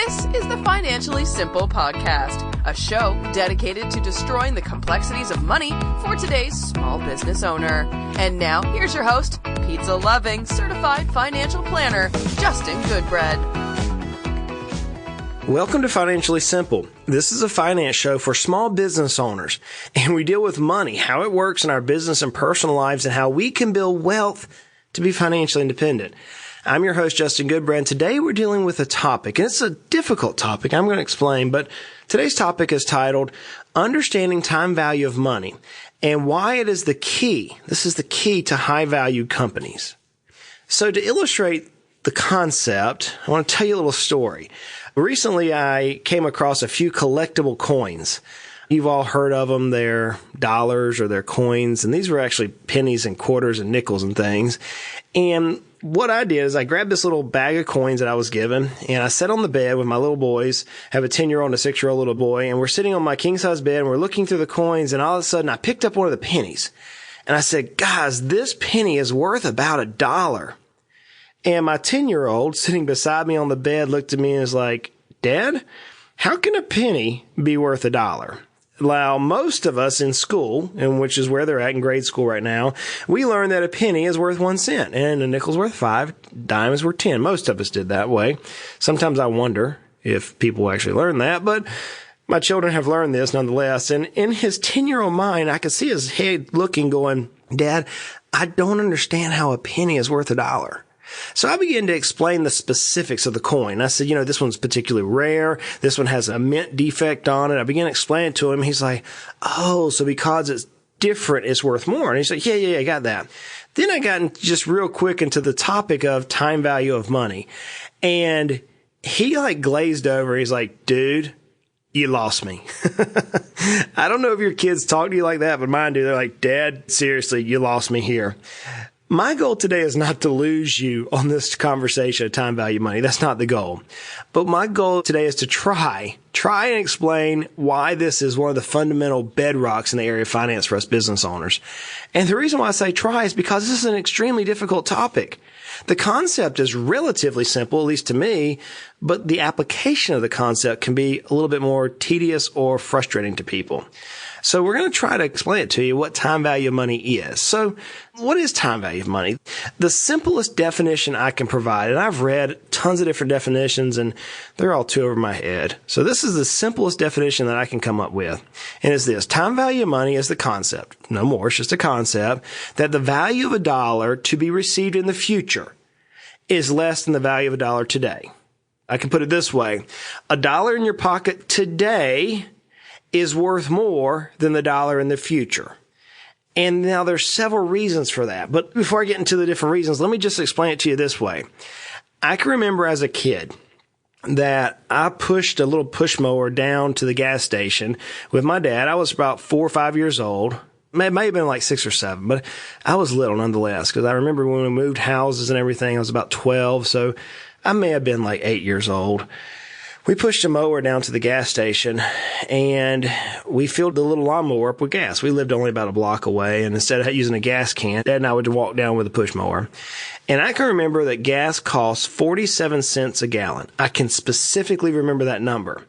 This is the Financially Simple Podcast, a show dedicated to destroying the complexities of money for today's small business owner. And now, here's your host, pizza-loving, certified financial planner, Justin Goodbread. Welcome to Financially Simple. This is a finance show for small business owners, and we deal with money, how it works in our business and personal lives, and how we can build wealth to be financially independent. I'm your host, Justin Goodbread, and today we're dealing with a topic, and it's a difficult topic. I'm going to explain, but today's topic is titled, Understanding Time Value of Money, and why it is the key. This is the key to high-value companies. So to illustrate the concept, I want to tell you a little story. Recently, I came across a few collectible coins. You've all heard of them. They're dollars or they're coins, and these were actually pennies and quarters and nickels and things. And what I did is I grabbed this little bag of coins that I was given, and I sat on the bed with my little boys. I have a 10-year-old and a 6-year-old little boy, and we're sitting on my king-size bed, and we're looking through the coins, and all of a sudden, I picked up one of the pennies. And I said, guys, this penny is worth about $1. And my 10-year-old sitting beside me on the bed looked at me and was like, Dad, how can a penny be worth $1? Now, most of us in school, and which is where they're at in grade school right now, we learned that a penny is worth 1 cent and a nickel's worth 5, dime is worth 10. Most of us did that way. Sometimes I wonder if people actually learn that, but my children have learned this nonetheless. And in his 10-year-old mind, I could see his head looking, going, Dad, I don't understand how a penny is worth $1. So I began to explain the specifics of the coin. I said, this one's particularly rare. This one has a mint defect on it. I began to explain it to him. He's like, oh, so because it's different, it's worth more. And he's like, yeah, I got that. Then I got just real quick into the topic of time value of money. And he glazed over. He's like, dude, you lost me. I don't know if your kids talk to you like that, but mine do. They're like, Dad, seriously, you lost me here. My goal today is not to lose you on this conversation of time value money. That's not the goal. But my goal today is to try and explain why this is one of the fundamental bedrocks in the area of finance for us business owners. And the reason why I say try is because this is an extremely difficult topic. The concept is relatively simple, at least to me, but the application of the concept can be a little bit more tedious or frustrating to people. So we're going to try to explain it to you what time value of money is. So what is time value of money? The simplest definition I can provide, and I've read tons of different definitions and they're all too over my head. So this is the simplest definition that I can come up with. And it's this: time value of money is the concept, no more, it's just a concept, that the value of $1 to be received in the future is less than the value of $1 today. I can put it this way: $1 in your pocket today is worth more than the $1 in the future. And now there's several reasons for that. But before I get into the different reasons, let me just explain it to you this way. I can remember as a kid that I pushed a little push mower down to the gas station with my dad. I was about 4 or 5 years old. It may have been like 6 or 7, but I was little nonetheless, because I remember when we moved houses and everything, I was about 12. So I may have been like 8 years old. We pushed a mower down to the gas station and we filled the little lawnmower up with gas. We lived only about a block away, and instead of using a gas can, Dad and I would walk down with a push mower. And I can remember that gas costs 47 cents a gallon. I can specifically remember that number.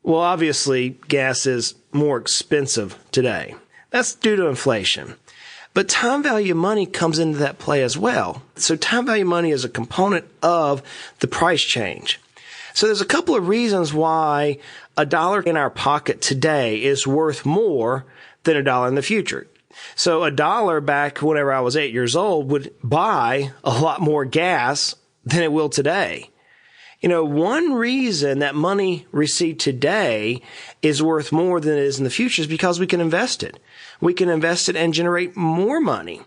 Well, obviously, gas is more expensive today. That's due to inflation. But time value of money comes into that play as well. So time value of money is a component of the price change. So there's a couple of reasons why $1 in our pocket today is worth more than $1 in the future. So $1 back whenever I was 8 years old would buy a lot more gas than it will today. One reason that money received today is worth more than it is in the future is because we can invest it. We can invest it and generate more money.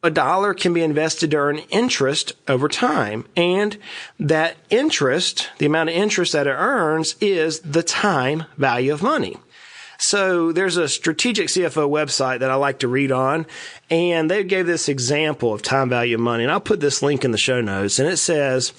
$1 can be invested to earn interest over time, and that interest, the amount of interest that it earns, is the time value of money. So there's a strategic CFO website that I like to read on, and they gave this example of time value of money, and I'll put this link in the show notes, and it says,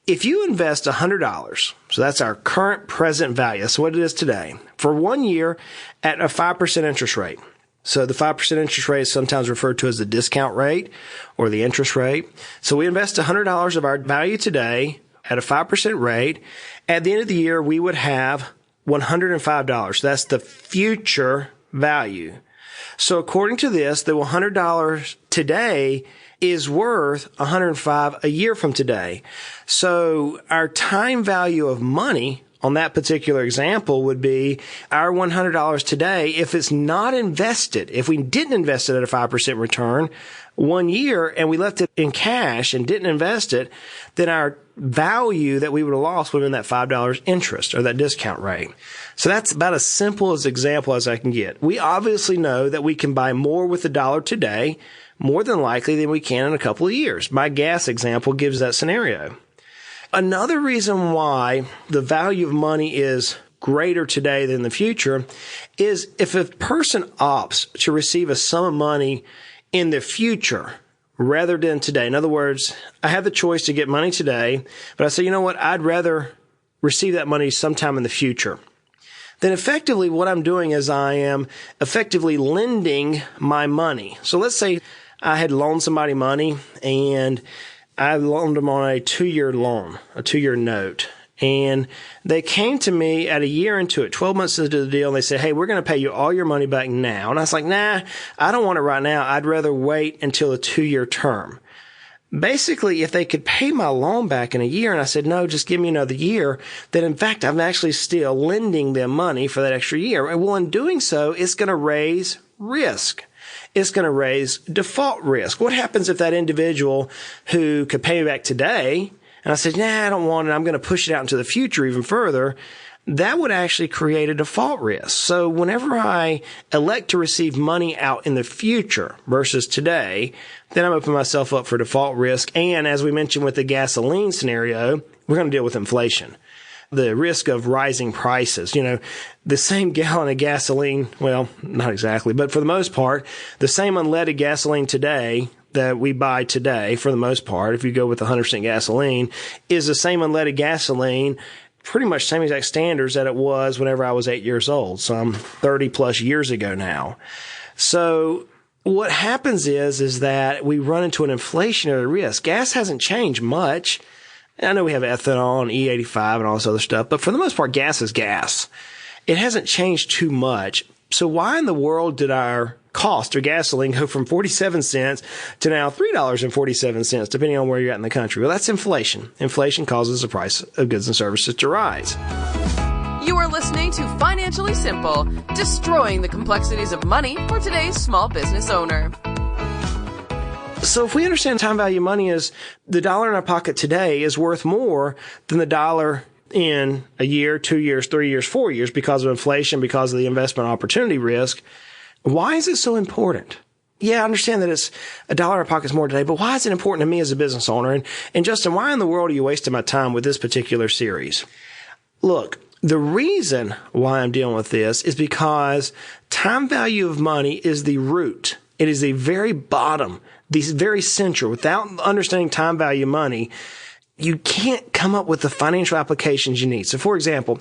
if you invest $100, so that's our current present value, that's what it is today, for 1 year at a 5% interest rate. So the 5% interest rate is sometimes referred to as the discount rate or the interest rate. So we invest $100 of our value today at a 5% rate, at the end of the year, we would have $105. That's the future value. So according to this, the $100 today is worth $105 a year from today. So our time value of money on that particular example would be our $100 today. If it's not invested, if we didn't invest it at a 5% return 1 year and we left it in cash and didn't invest it, then our value that we would have lost would have been that $5 interest or that discount rate. So that's about as simple as example as I can get. We obviously know that we can buy more with the dollar today, more than likely than we can in a couple of years. My gas example gives that scenario. Another reason why the value of money is greater today than the future is if a person opts to receive a sum of money in the future rather than today. In other words, I have the choice to get money today, but I say, you know what, I'd rather receive that money sometime in the future. Then effectively what I'm doing is I am effectively lending my money. So let's say I had loaned somebody money and I loaned them on a 2-year loan, a 2-year note. And they came to me at a year into it, 12 months into the deal, and they said, hey, we're going to pay you all your money back now. And I was like, nah, I don't want it right now. I'd rather wait until a 2-year term. Basically, if they could pay my loan back in a year, and I said, no, just give me another year, then in fact, I'm actually still lending them money for that extra year. And well, in doing so, it's going to raise risk. It's going to raise default risk. What happens if that individual who could pay me back today, and I said, nah, I don't want it, I'm going to push it out into the future even further, that would actually create a default risk. So whenever I elect to receive money out in the future versus today, then I'm opening myself up for default risk. And as we mentioned with the gasoline scenario, we're going to deal with inflation. The risk of rising prices. You know, the same gallon of gasoline, well, not exactly, but for the most part, the same unleaded gasoline today that we buy today, for the most part, if you go with 100% gasoline, is the same unleaded gasoline, pretty much same exact standards that it was whenever I was 8 years old, some 30 plus years ago now. So what happens is that we run into an inflationary risk. Gas hasn't changed much. I know we have ethanol and E85 and all this other stuff, but for the most part, gas is gas. It hasn't changed too much. So why in the world did our cost of gasoline go from 47 cents to now $3.47, depending on where you're at in the country? Well, that's inflation. Inflation causes the price of goods and services to rise. You are listening to Financially Simple, destroying the complexities of money for today's small business owner. So if we understand time value of money is the dollar in our pocket today is worth more than the dollar in a year, 2 years, 3 years, 4 years because of inflation, because of the investment opportunity risk, why is it so important? Yeah, I understand that it's a dollar in our pockets more today, but why is it important to me as a business owner? And Justin, why in the world are you wasting my time with this particular series? Look, the reason why I'm dealing with this is because time value of money is the root. It is the very bottom, the very central. Without understanding time value of money, you can't come up with the financial applications you need. So, for example,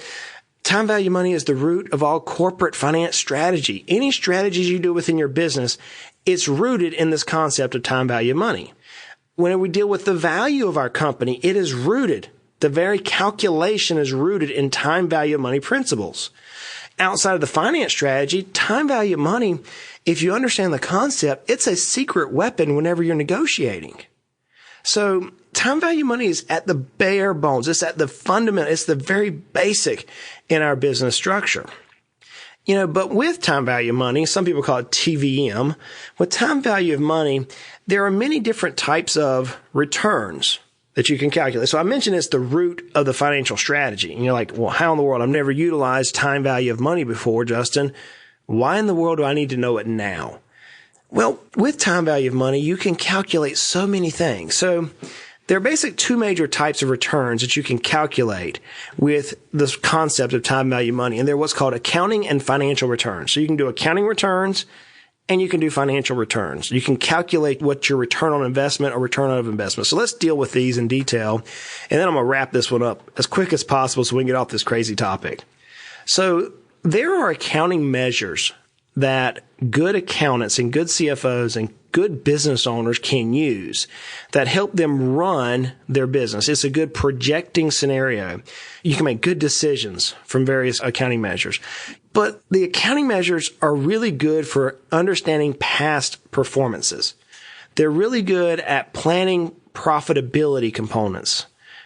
time value of money is the root of all corporate finance strategy. Any strategies you do within your business, it's rooted in this concept of time value of money. When we deal with the value of our company, it is rooted. The very calculation is rooted in time value of money principles. Outside of the finance strategy, time value of money, if you understand the concept, it's a secret weapon whenever you're negotiating. So time value money is at the bare bones. It's at the fundamental. It's the very basic in our business structure. You know, but with time value money, some people call it TVM. With time value of money, there are many different types of returns that you can calculate. So I mentioned it's the root of the financial strategy. And you're like, well, how in the world? I've never utilized time value of money before, Justin. Why in the world do I need to know it now? Well, with time value of money, you can calculate so many things. So there are basically two major types of returns that you can calculate with this concept of time value money. And they're what's called accounting and financial returns. So you can do accounting returns and you can do financial returns. You can calculate what your return on investment or return on investment. So let's deal with these in detail. And then I'm going to wrap this one up as quick as possible so we can get off this crazy topic. So there are accounting measures that good accountants and good CFOs and good business owners can use that help them run their business. It's a good projecting scenario. You can make good decisions from various accounting measures. But the accounting measures are really good for understanding past performances. They're really good at planning profitability components.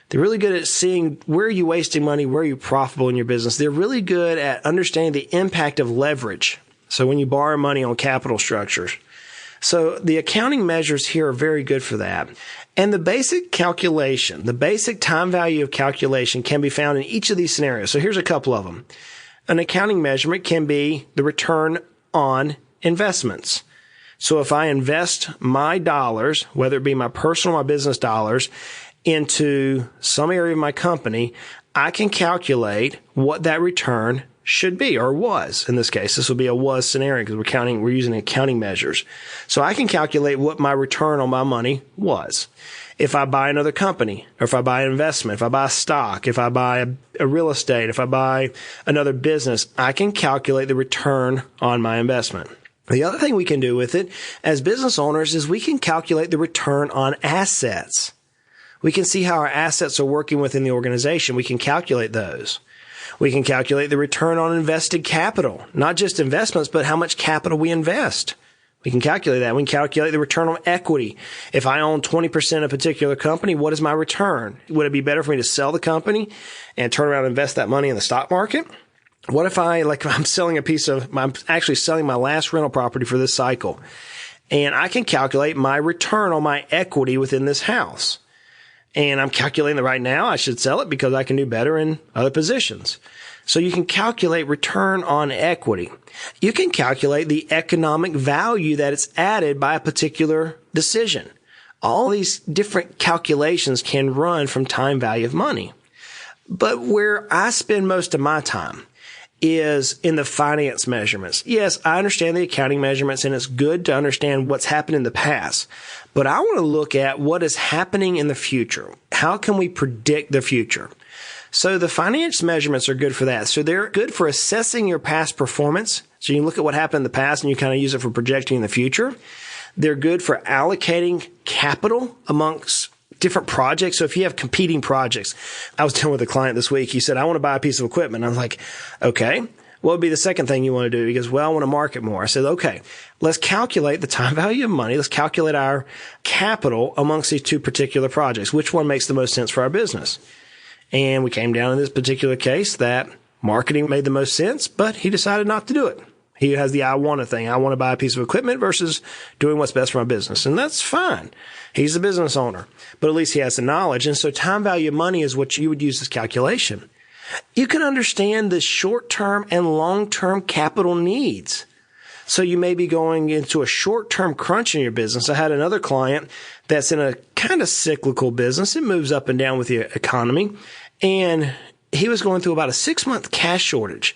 They're really good at seeing where are you wasting money, where are you profitable in your business. They're really good at understanding the impact of leverage. So when you borrow money on capital structures. So the accounting measures here are very good for that. And the basic calculation, the basic time value of calculation can be found in each of these scenarios. So here's a couple of them. An accounting measurement can be the return on investments. So if I invest my dollars, whether it be my personal or my business dollars, into some area of my company, I can calculate what that return should be, or was. In this case, this will be a was scenario because we're using accounting measures. So I can calculate what my return on my money was. If I buy another company, or if I buy an investment, if I buy a stock, if I buy a real estate, if I buy another business, I can calculate the return on my investment. The other thing we can do with it as business owners is we can calculate the return on assets. We can see how our assets are working within the organization. We can calculate those. We can calculate the return on invested capital, not just investments, but how much capital we invest. We can calculate that. We can calculate the return on equity. If I own 20% of a particular company, what is my return? Would it be better for me to sell the company and turn around and invest that money in the stock market? What if I'm actually selling my last rental property for this cycle, and I can calculate my return on my equity within this house. And I'm calculating that right now I should sell it because I can do better in other positions. So you can calculate return on equity. You can calculate the economic value that it's added by a particular decision. All these different calculations can run from time value of money. But where I spend most of my time is in the finance measurements. Yes, I understand the accounting measurements, and it's good to understand what's happened in the past. But I want to look at what is happening in the future. How can we predict the future? So the finance measurements are good for that. So they're good for assessing your past performance. So you can look at what happened in the past and you kind of use it for projecting in the future. They're good for allocating capital amongst different projects. So if you have competing projects, I was dealing with a client this week. He said, I want to buy a piece of equipment. I was like, okay, what would be the second thing you want to do? He goes, well, I want to market more. I said, okay, let's calculate the time value of money. Let's calculate our capital amongst these two particular projects. Which one makes the most sense for our business? And we came down in this particular case that marketing made the most sense, but he decided not to do it. He has the I want to thing. I want to buy a piece of equipment versus doing what's best for my business. And that's fine. He's a business owner, but at least he has the knowledge. And so time value of money is what you would use as calculation. You can understand the short-term and long-term capital needs. So you may be going into a short-term crunch in your business. I had another client that's in a kind of cyclical business. It moves up and down with the economy. And he was going through about a 6-month cash shortage.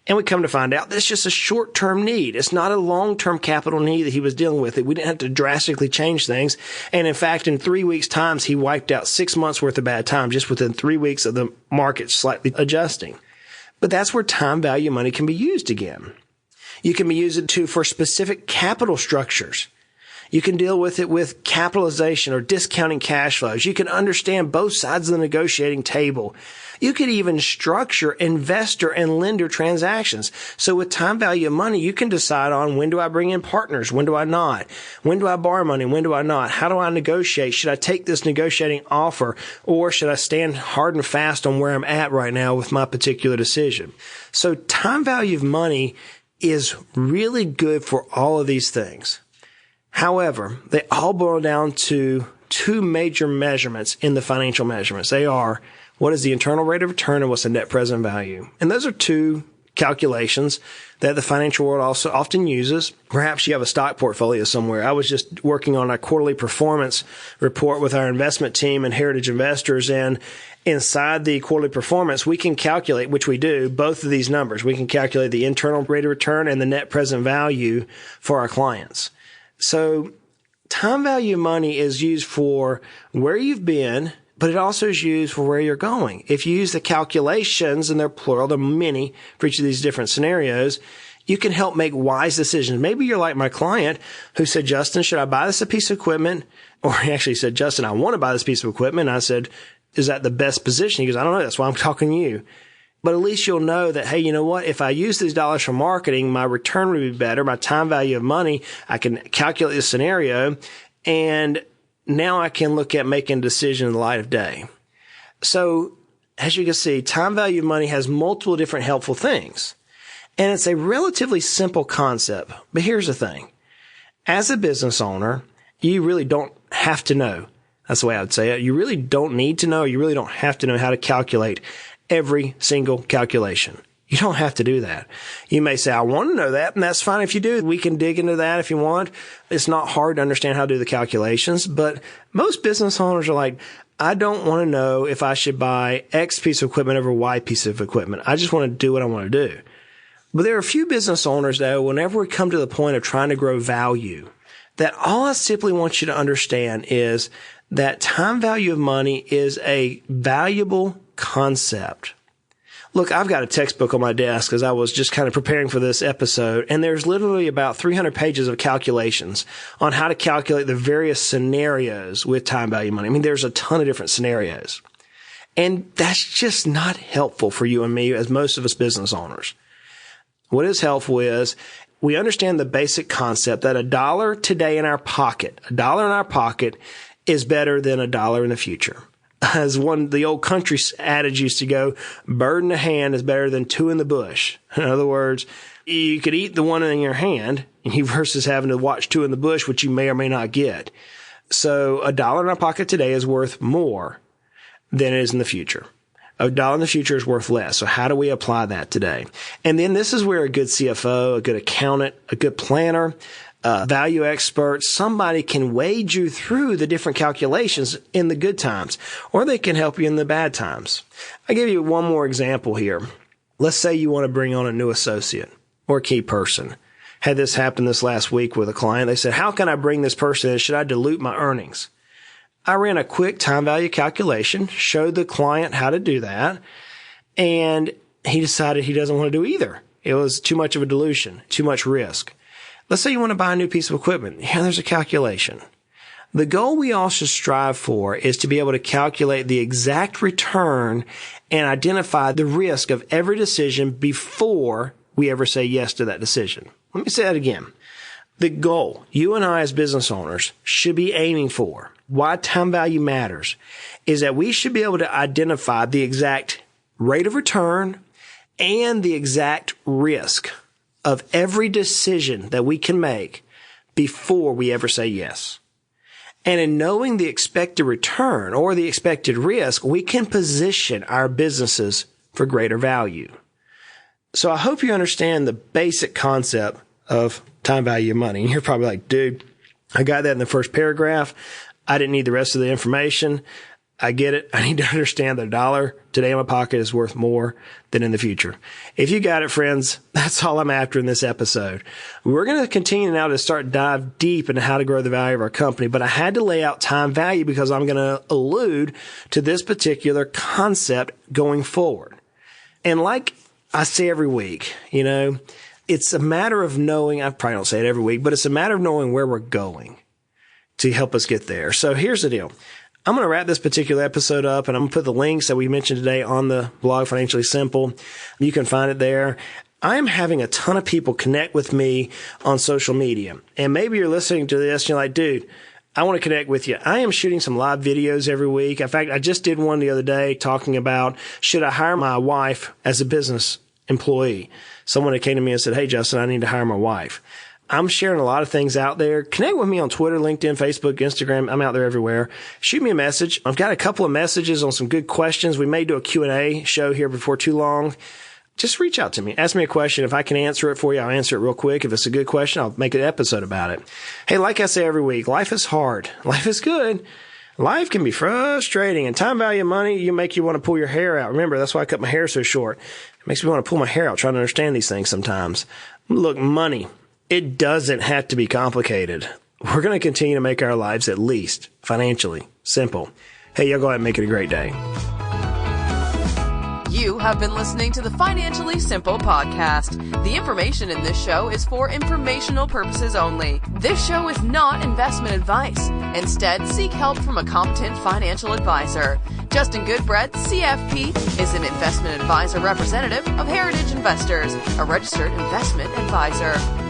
And we come to find out that's just a short-term need. It's not a long-term capital need that he was dealing with. We didn't have to drastically change things. And in fact, in 3 weeks' time, he wiped out 6 months worth of bad time just within 3 weeks of the market slightly adjusting. But that's where time value money can be used again. You can be used for specific capital structures. You can deal with it with capitalization or discounting cash flows. You can understand both sides of the negotiating table. You could even structure investor and lender transactions. So with time value of money, you can decide on when do I bring in partners? When do I not? When do I borrow money? When do I not? How do I negotiate? Should I take this negotiating offer, or should I stand hard and fast on where I'm at right now with my particular decision? So time value of money is really good for all of these things. However, they all boil down to two major measurements in the financial measurements. They are, what is the internal rate of return and what's the net present value? And those are two calculations that the financial world also often uses. Perhaps you have a stock portfolio somewhere. I was just working on a quarterly performance report with our investment team and Heritage Investors, and inside the quarterly performance, we can calculate, which we do, both of these numbers. We can calculate the internal rate of return and the net present value for our clients. So time value of money is used for where you've been, but it also is used for where you're going. If you use the calculations, and they're plural, they're many for each of these different scenarios, You can help make wise decisions. Maybe you're like my client who said, Justin, should I buy this a piece of equipment? Or he actually said, Justin, I want to buy this piece of equipment. And I said, is that the best position? He goes, I don't know. That's why I'm talking to you. But at least you'll know that, hey, you know what? If I use these dollars for marketing, my return would be better. My time value of money, I can calculate the scenario. And now I can look at making a decision in the light of day. So as you can see, time value of money has multiple different helpful things. And it's a relatively simple concept. But here's the thing. As a business owner, you really don't have to know. That's the way I would say it. You really don't need to know. You really don't have to know how to calculate every single calculation. You don't have to do that. You may say, I want to know that, and that's fine if you do. We can dig into that if you want. It's not hard to understand how to do the calculations, but most business owners are like, I don't want to know if I should buy X piece of equipment over Y piece of equipment. I just want to do what I want to do. But there are a few business owners, though, whenever we come to the point of trying to grow value, that all I simply want you to understand is that time value of money is a valuable concept. Look, I've got a textbook on my desk as I was just kind of preparing for this episode, and there's literally about 300 pages of calculations on how to calculate the various scenarios with time value of money. I mean, there's a ton of different scenarios. And that's just not helpful for you and me as most of us business owners. What is helpful is we understand the basic concept that $1 today in our pocket, $1 in our pocket is better than $1 in the future. As the old country adage used to go, bird in the hand is better than two in the bush. In other words, you could eat the one in your hand versus having to watch two in the bush, which you may or may not get. So $1 in our pocket today is worth more than it is in the future. $1 in the future is worth less. So how do we apply that today? And then this is where a good CFO, a good accountant, a good planner, value expert, somebody can wade you through the different calculations in the good times, or they can help you in the bad times. I'll give you one more example here. Let's say you want to bring on a new associate or key person. Had this happen this last week with a client. They said, how can I bring this person in? Should I dilute my earnings? I ran a quick time value calculation, showed the client how to do that, and he decided he doesn't want to do either. It was too much of a dilution, too much risk. Let's say you want to buy a new piece of equipment. Yeah, there's a calculation. The goal we all should strive for is to be able to calculate the exact return and identify the risk of every decision before we ever say yes to that decision. Let me say that again. The goal you and I as business owners should be aiming for, why time value matters, is that we should be able to identify the exact rate of return and the exact risk of every decision that we can make before we ever say yes. And in knowing the expected return or the expected risk, we can position our businesses for greater value. So I hope you understand the basic concept of time value of money. And you're probably like, dude, I got that in the first paragraph. I didn't need the rest of the information. I get it. I need to understand that $1 today in my pocket is worth more than in the future. If you got it, friends, that's all I'm after in this episode. We're going to continue now to start dive deep into how to grow the value of our company, but I had to lay out time value because I'm going to allude to this particular concept going forward. And like I say every week, it's a matter of knowing, I probably don't say it every week, but it's a matter of knowing where we're going to help us get there. So here's the deal. I'm going to wrap this particular episode up, and I'm going to put the links that we mentioned today on the blog Financially Simple. You can find it there. I am having a ton of people connect with me on social media. And maybe you're listening to this and you're like, dude, I want to connect with you. I am shooting some live videos every week. In fact, I just did one the other day talking about, should I hire my wife as a business employee? Someone that came to me and said, hey, Justin, I need to hire my wife. I'm sharing a lot of things out there. Connect with me on Twitter, LinkedIn, Facebook, Instagram. I'm out there everywhere. Shoot me a message. I've got a couple of messages on some good questions. We may do a Q&A show here before too long. Just reach out to me. Ask me a question. If I can answer it for you, I'll answer it real quick. If it's a good question, I'll make an episode about it. Hey, like I say every week, life is hard. Life is good. Life can be frustrating, and time value of money, you want to pull your hair out. Remember, that's why I cut my hair so short. It makes me want to pull my hair out trying to understand these things sometimes. Look, money. It doesn't have to be complicated. We're going to continue to make our lives at least financially simple. Hey, y'all go ahead and make it a great day. You have been listening to the Financially Simple Podcast. The information in this show is for informational purposes only. This show is not investment advice. Instead, seek help from a competent financial advisor. Justin Goodbread, CFP, is an investment advisor representative of Heritage Investors, a registered investment advisor.